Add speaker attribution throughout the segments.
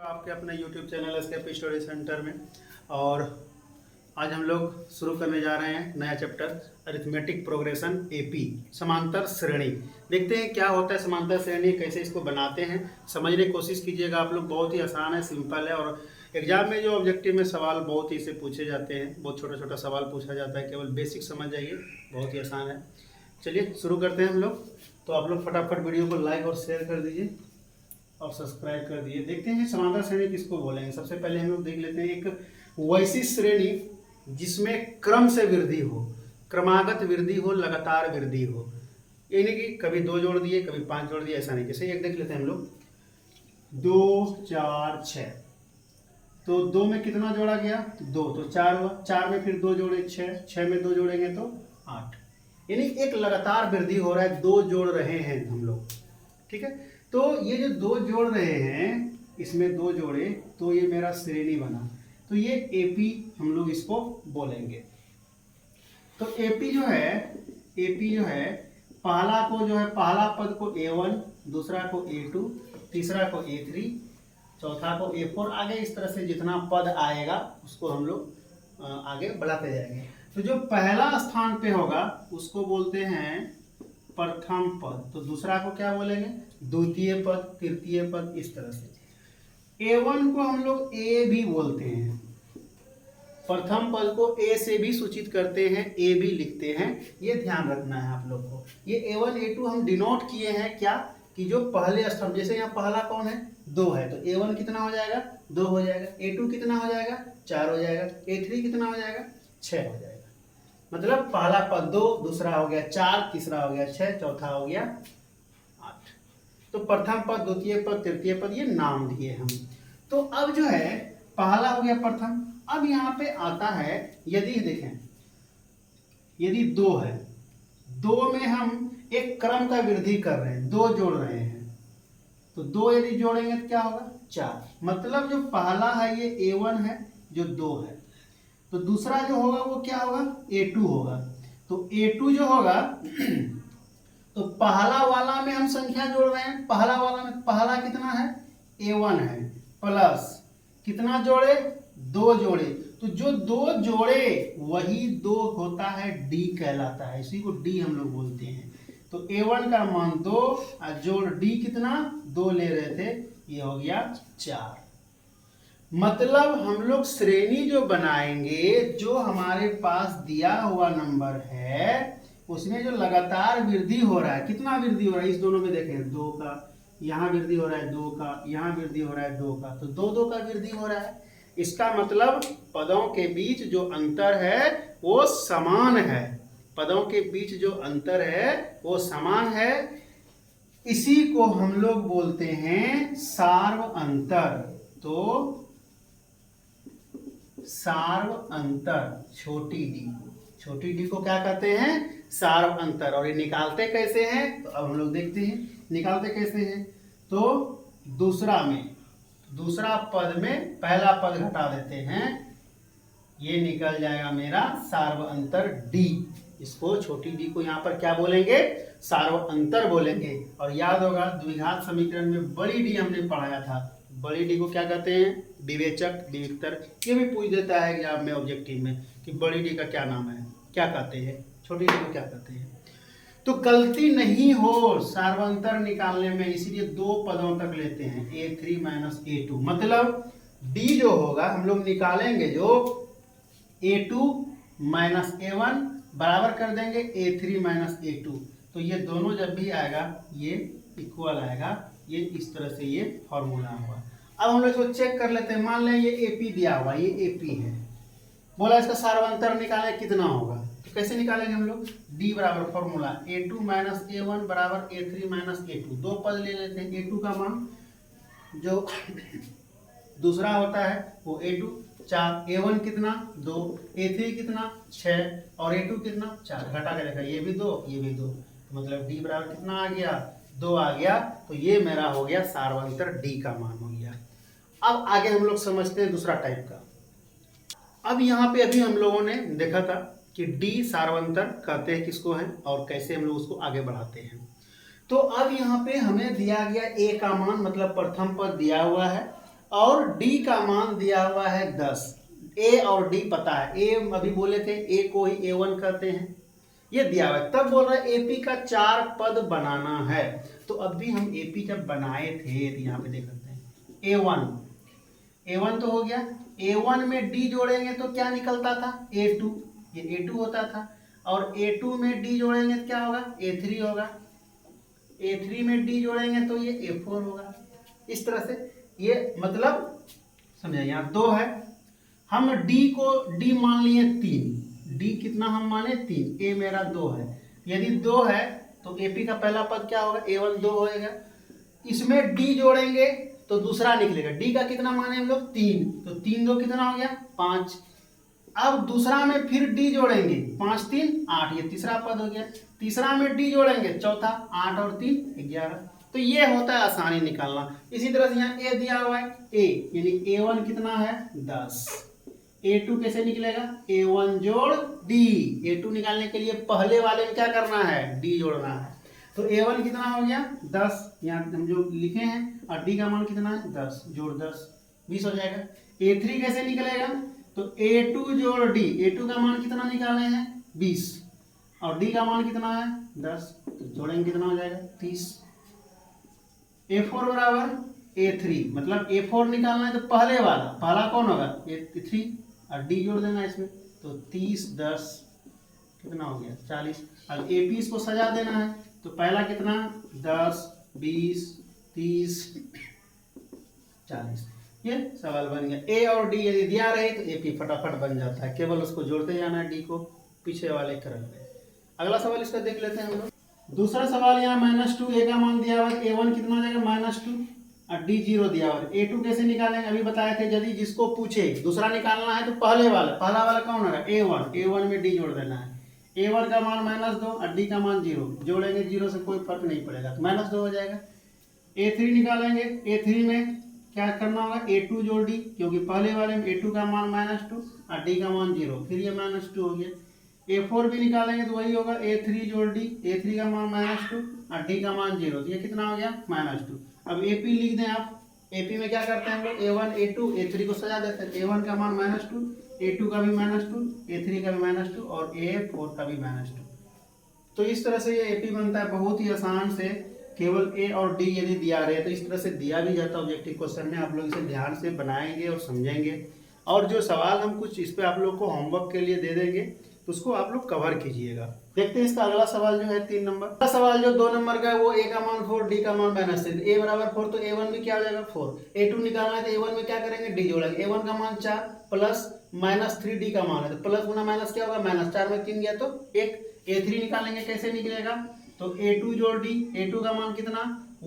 Speaker 1: आपके अपने YouTube channel escape story centre में। और आज हम लोग शुरू करने जा रहे हैं नया चैप्टर अरिथमेटिक प्रोग्रेशन एपी समांतर श्रेणी। देखते हैं क्या होता है समांतर श्रेणी, कैसे इसको बनाते हैं, समझने की कोशिश कीजिएगा आप लोग। बहुत ही आसान है, सिंपल है। और एग्जाम में जो ऑब्जेक्टिव में सवाल बहुत ही से पूछे जाते हैं, बहुत छोटा छोटा सवाल पूछा जाता है, केवल बेसिक समझ जाइए, बहुत ही आसान है। चलिए शुरू करते हैं हम लोग। तो आप लोग फटाफट वीडियो को लाइक और शेयर कर दीजिए और सब्सक्राइब कर दिए। देखते हैं समांतर श्रेणी किसको बोलेंगे। सबसे पहले हम लोग देख लेते हैं एक वैसी श्रेणी जिसमें क्रम से वृद्धि हो, क्रमागत वृद्धि हो, लगातार वृद्धि हो। ये नहीं कि कभी 2 जोड़ दिए कभी 5 जोड़ दिए, ऐसा नहीं। जैसे एक देख लेते हैं हम लोग, 2 4 6। तो 2 में कितना जोड़ा गया? 2, तो 4 हुआ। 4 में फिर 2 जोड़े 6, 6 में 2 जोड़ेंगे तो 8। यानी एक लगातार वृद्धि हो रहा है, 2 जोड़ रहे हैं हम लोग। ठीक है, तो ये जो 2 जोड़ रहे हैं, इसमें 2 जोड़े तो ये मेरा श्रेणी बना, तो ये एपी हम लोग इसको बोलेंगे। तो एपी जो है पहला को जो है, पहला पद को A1, दूसरा को A2, तीसरा को A3, चौथा को A4, आगे इस तरह से जितना पद आएगा उसको हम लोग आगे बढ़ाते जाएंगे। तो जो पहला स्थान पे होगा उसको बोलते हैं प्रथम पद, तो दूसरा को क्या बोलेंगे? द्वितीय पद, तृतीय पद, इस तरह से। A1 को हम लोग A भी बोलते हैं, प्रथम पद को A से भी सूचित करते हैं, A भी लिखते हैं, ये ध्यान रखना है आप लोग को। ये A1 A2 हम डिनोट किए हैं क्या, कि जो पहले स्तंभ, जैसे यहाँ पहला कौन है? 2 है, तो A1 कितना हो जाएगा? 2 हो जाएगा। A2 कितना हो जाएगा? 4 हो जाएगा। A3 कितना हो जाएगा? 6 हो जाएगा। मतलब पहला पद 2, दूसरा हो गया 4, तीसरा हो गया 6, चौथा हो गया 8। तो प्रथम पद, द्वितीय पद, तृतीय पद, ये नाम दिए हम। तो अब जो है पहला हो गया प्रथम। अब यहाँ पे आता है, यदि देखें, यदि 2 है, 2 में हम एक क्रम का वृद्धि कर रहे हैं, 2 जोड़ रहे हैं, तो 2 यदि जोड़ेंगे तो क्या होगा? 4। मतलब जो पहला है ये A1 है, जो 2 है, तो दूसरा जो होगा वो क्या होगा? A2 होगा। तो A2 जो होगा तो पहला वाला में हम संख्या जोड़ रहे हैं, पहला वाला में पहला कितना है? A1 है, प्लस कितना जोड़े? 2 जोड़े। तो जो 2 जोड़े वही 2 होता है, D कहलाता है, इसी को D हम लोग बोलते हैं। तो A1 का मान 2 और जोड़ D कितना? 2 ले रहे थे, ये हो गया 4। मतलब हम लोग श्रेणी जो बनाएंगे, जो हमारे पास दिया हुआ नंबर है उसमें जो लगातार वृद्धि हो रहा है, कितना वृद्धि हो रहा है? इस दोनों में देखें, 2 का, यहाँ वृद्धि हो रहा है 2 का, यहाँ वृद्धि हो रहा है 2 का, तो 2 का वृद्धि हो रहा है। इसका मतलब पदों के बीच जो अंतर है वो समान है, पदों के बीच जो अंतर है वो समान है। इसी को हम लोग बोलते हैं सार्व अंतर। तो सार्व अंतर, छोटी डी को क्या कहते हैं? सार्व अंतर। और ये निकालते कैसे हैं? तो अब हम लोग देखते हैं निकालते कैसे हैं। तो दूसरा पद में पहला पद घटा देते हैं, ये निकल जाएगा मेरा सार्व अंतर D। इसको छोटी d को यहाँ पर क्या बोलेंगे? सार्व अंतर बोलेंगे। और याद होगा द्विघात समीकरण में बड़ी डी हमने पढ़ाया था, बड़ी डी को क्या कहते हैं? विवेचक, विविक्तर। ये भी पूछ देता है एग्जाम में ऑब्जेक्टिव में कि बड़ी डी का क्या नाम है, क्या कहते हैं, छोटी डी को क्या कहते हैं। तो गलती नहीं हो सार्वंतर निकालने में, इसीलिए 2 पदों तक लेते हैं, A3 माइनस A2। मतलब D जो होगा हम लोग निकालेंगे, जो A2 माइनस A1 बराबर कर देंगे A3 माइनस A2। तो ये दोनों जब भी आएगा ये इक्वल आएगा, ये इस तरह से ये फॉर्मूला हुआ। अब हम लोग इसको चेक कर लेते हैं। मान लें ये AP दिया हुआ, ये AP है, बोला इसका सार्वंतर निकालें कितना होगा, तो कैसे निकालेंगे हम लोग? D बराबर फॉर्मूला A2 माइनस A1 बराबर A3 माइनस A2। 2 पद ले लेते हैं। A2 का मान जो दूसरा होता है वो A2 4, A1 कितना? 2, A3 कितना? 6 और A2 कितना? 4। घटा के देखा, ये भी 2, ये भी 2, मतलब D बराबर कितना आ गया? 2 आ गया। तो ये मेरा हो गया सार्वंतर D का मान हो गया। अब आगे हम लोग समझते हैं दूसरा टाइप का। अब यहाँ पे अभी हम लोगों ने देखा था कि D सार्वंतर कहते हैं किसको है और कैसे हम लोग उसको आगे बढ़ाते हैं। तो अब यहाँ पे हमें दिया गया A का मान, मतलब प्रथम पद दिया हुआ है और डी का मान दिया हुआ है 10। ए और डी पता है, ए अभी बोले थे ए को ही A1 कहते हैं, ये दिया हुआ है। तब बोल रहा है एपी का 4 पद बनाना है। तो अभी हम एपी जब बनाए थे तो यहाँ पे देख सकते हैं A1 तो हो गया, A1 में डी जोड़ेंगे तो क्या निकलता था A2, ये A2 होता था, और A2 में डी जोड़ेंगे तो क्या होगा A3 होगा, A3 में डी जोड़ेंगे तो ये A4 होगा। इस तरह से ये मतलब समझे, यहाँ 2 है, हम डी को डी मान लिए 3, डी कितना हम माने 3, ए मेरा 2 है, यदि 2 है तो एपी का पहला पद क्या होगा A1 2 होएगा, इसमें डी जोड़ेंगे तो दूसरा निकलेगा, डी का कितना माने हम लोग 3, तो 3 2 कितना हो गया 5। अब दूसरा में फिर डी जोड़ेंगे 5 3 8, ये तीसरा पद हो गया, तीसरा में डी जोड़ेंगे चौथा, 8 और 3 11। तो ये होता है आसानी निकालना। इसी तरह से यहाँ ए दिया हुआ है, ए यानी A1 कितना है 10, A2 कैसे निकलेगा A1 जोड़ डी, A2 निकालने के लिए पहले वाले में क्या करना है डी जोड़ना है। तो A1 कितना हो गया 10, यहाँ हम जो लिखे हैं, और डी का मान कितना है 10 जोड़ 10 20 हो जाएगा। A3 कैसे निकलेगा, तो A2 जोड़ डी, A2 का मान कितना निकाले हैं 20, और डी का मान कितना है 10, तो जोड़ेंगे कितना हो जाएगा 30। A4 बराबर A3, मतलब A4 निकालना है तो पहले वाला, पहला कौन होगा A3, और डी जोड़ देना इसमें, तो 30 10 कितना हो गया 40। अब AP इसको सजा देना है, तो पहला कितना 10 20 30 40, ये सवाल बन गया। ए और डी यदि दिया रहे तो AP फटाफट बन जाता है, केवल उसको जोड़ते जाना है डी को पीछे वाले क्रम में। अगला सवाल इसका देख लेते हैं हम लोग। दूसरा सवाल यहाँ -2, ए का मान दिया हुआ है, A1 कितना हो जाएगा -2 और डी 0 दिया हुआ है। A2 कैसे निकालेंगे अभी बताए थे, यदि जिसको पूछे दूसरा निकालना है तो पहले वाला, पहला वाला कौन होगा A1 में डी जोड़ देना है, A1 का मान -2 और डी का मान 0, जोड़ेंगे 0 से कोई फर्क नहीं पड़ेगा, तो -2 हो जाएगा। A3 निकालेंगे, A3 में क्या करना होगा A2 जोड़ डी, क्योंकि पहले वाले में A2 का मान -2 और डी का मान 0, फिर ये -2 हो गया। A4 भी निकालेंगे तो वही होगा A3 जोड़ डी, A3 का मान -2 और डी का मान 0, तो ये कितना हो गया -2। अब AP लिख दें आप, AP में क्या करते हैं हम लोग A1 A2 A3 को सजा देते हैं, A1 का मान -2, A2 का भी -2, A3 का भी -2 और A4 का भी -2। तो इस तरह से ये AP बनता है बहुत ही आसान से, केवल ए और डी यदि दिया रहे तो इस तरह से दिया भी जाता है ऑब्जेक्टिव क्वेश्चन में। आप लोग इसे ध्यान से बनाएंगे और समझेंगे, और जो सवाल हम कुछ इस पे आप लोग को होमवर्क के लिए दे देंगे तो उसको आप लोग कवर कीजिएगा। देखते हैं इसका अगला सवाल जो है 3 नंबर। अगला सवाल जो 2 नंबर का है वो ए का मान 4 डी का मान -3, ए बराबर 4 तो A1 में क्या हो जाएगा 4, A2 निकालना है तो A1 में क्या करेंगे डी जोड़ेंगे, A1 का मान 4 प्लस -3 डी का मान है, तो प्लस गुना माइनस क्या होगा -4 में 3 गया तो 1। A3 निकालेंगे कैसे निकलेगा, तो A2 जोड़ डी, A2 का मान कितना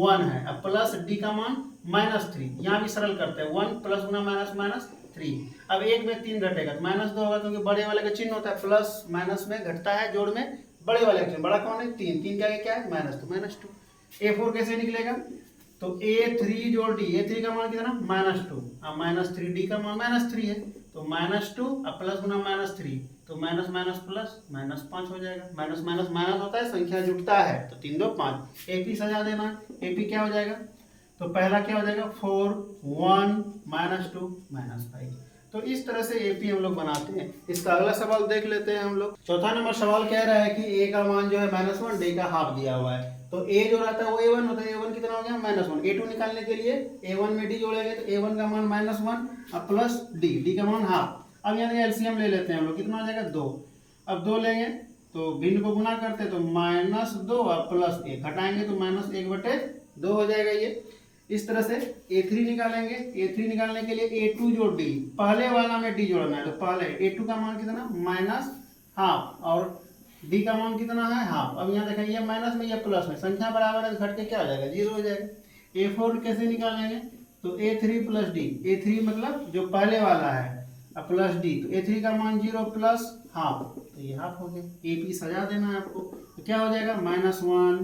Speaker 1: 1 है, अब प्लस डी का मान -3, यहाँ भी सरल करते हैं 1 प्लस गुना -3। अब 1 में 3 घटेगा तो -2 होगा, क्योंकि बड़े वाले का चिन्ह होता है प्लस माइनस में घटता है, जोड़ में बड़े वाले का चिन्ह, बड़ा कौन है 3, 3 क्या है -2। A4 कैसे निकलेगा, तो A3 जोड़ डी, A3 का मान कितना -2, अब -3 डी का मान -3 है, तो -2 अब प्लस गुना -3, तो माइनस माइनस प्लस -5 हो जाएगा, माइनस माइनस माइनस होता है संख्या जुटता है, तो 3 2 5। AP सजा देना, AP क्या हो जाएगा, तो पहला क्या हो जाएगा 4 1 -2 -5। तो इस तरह से AP हम लोग बनाते हैं। इसका अगला सवाल देख लेते हैं हम लोग। चौथा नंबर सवाल कह रहा है कि A का मान जो है -1, D का हाफ दिया हुआ है, तो A जो रहता है वो A1 होता है, A1 कितना हो गया -1। A2 निकालने के लिए A1 में D जोड़ेंगे तो A1 का मान -1 और प्लस D का मान हाफ। अब यहाँ एलसीएम ले लेते हैं हम लोग, कितना हो जाएगा 2। अब 2 लेंगे तो भिन्न को गुना करते हैं तो -2 और प्लस 1 घटाएंगे तो -1/2 हो जाएगा ये। इस तरह से A3 निकालेंगे, A3 निकालने के लिए A2 जोड़ D, पहले वाला में D जोड़ना है, तो पहले A2 का मान कितना -1/2 और D का मान कितना है हाफ। अब यहाँ देखें ये माइनस में ये प्लस में, संख्या बराबर है तो घट के क्या हो जाएगा 0 हो जाएगा। A4 कैसे निकालेंगे, तो A3 प्लस D, A3 मतलब जो पहले वाला है प्लस D, तो A3 का मान 0 प्लस हाफ, तो ये हाफ हो गया। AP सजा देना है आपको, तो क्या हो जाएगा -1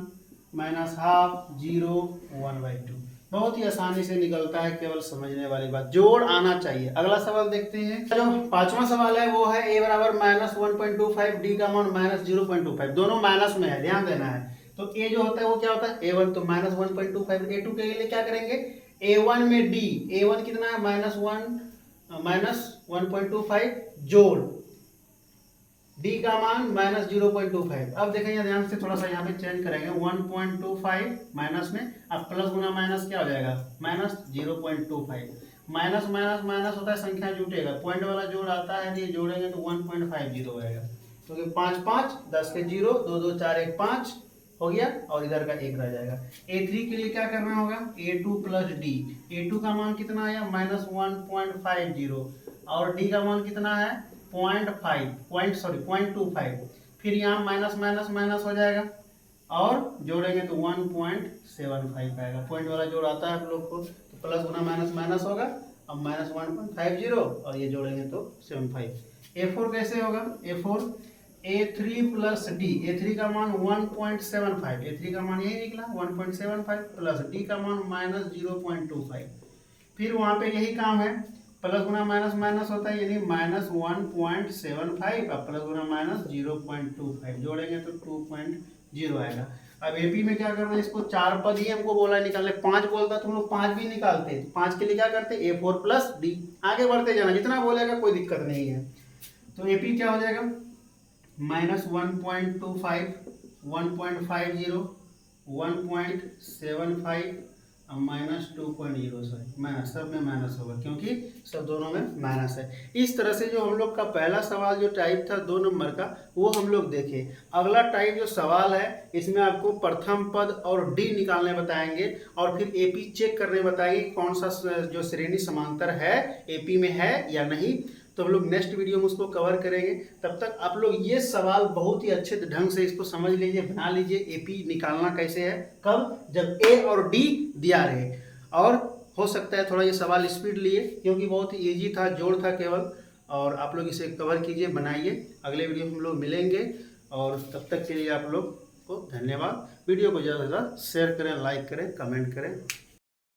Speaker 1: -1/2 0 1/2। बहुत ही आसानी से निकलता है, केवल समझने वाली बात, जोड़ आना चाहिए। अगला सवाल देखते हैं। जो 5वां सवाल है वो है A बराबर -1.25, D का मान -0.25, दोनों माइनस में है, ध्यान देना है। तो A जो होता है वो क्या होता है A1, तो -1.25। A2 के लिए क्या करेंगे A1 में D, A1 कितना है -1.25 जोड़ D का मान -0.25। अब देखें यहाँ ध्यान से, थोड़ा सा यहाँ पे चेंज करेंगे, 1.25 माइनस में, अब प्लस गुना माइनस क्या हो जाएगा -0.25। माइनस माइनस माइनस होता है, संख्या जुटेगा, पॉइंट वाला जोड़ आता है, ये जोड़ेंगे तो 1.50 होएगा, क्योंकि 5 5 10 के 0, 2 2 4 1 5 हो गया, और इधर का 1 रह जाएगा। A3 के लिए क्या करना होगा, A2 प्लस D, A2 का मान कितना आया -1.50, और D का मान कितना है 0.25, फिर यहाँ माइनस माइनस माइनस हो जाएगा, और जोड़ेंगे तो 1.75 आएगा। पॉइंट वाला जोड़ आता है आप लोग को, तो प्लस गुना माइनस माइनस होगा, अब -1.50, और ये जोड़ेंगे तो 75। A4 कैसे होगा, A4 A3 plus D, A3 का मान 1.75, A3 का मान यही निकला 1.75, प्लस D का मान -0.25। फिर वहाँ पे यही काम है, प्लस गुना माइनस माइनस होता है, यानी -1.75, अब प्लस गुना माइनस 0.25, जोड़ेंगे तो 2.0 आएगा। अब एपी में क्या करना है, इसको 4 पद ही हमको बोला निकालने, 5 बोलता तो हम लोग 5 भी निकालते, 5 के लिए क्या करते A4 प्लस D, आगे बढ़ते जाना, जितना बोलेगा कोई दिक्कत नहीं है। तो एपी क्या हो जाएगा -1.25, 1.50, 1.75, -2.0, सॉरी माइनस, सब में माइनस होगा क्योंकि सब दोनों में माइनस है। इस तरह से जो हम लोग का पहला सवाल जो टाइप था 2 नंबर का, वो हम लोग देखे। अगला टाइप जो सवाल है, इसमें आपको प्रथम पद और डी निकालने बताएंगे, और फिर एपी चेक करने बताएंगे कौन सा जो श्रेणी समांतर है एपी में है या नहीं। तो हम लोग नेक्स्ट वीडियो में उसको कवर करेंगे। तब तक आप लोग ये सवाल बहुत ही अच्छे ढंग से इसको समझ लीजिए, बना लीजिए। एपी निकालना कैसे है, कब, जब ए और डी दिया रहे। और हो सकता है थोड़ा ये सवाल स्पीड लिए, क्योंकि बहुत ही ईजी था, जोड़ था केवल। और आप लोग इसे कवर कीजिए, बनाइए। अगले वीडियो में हम लोग मिलेंगे, और तब तक के लिए आप लोग को धन्यवाद। वीडियो को ज़्यादा से ज़्यादा शेयर करें, लाइक करें, कमेंट करें।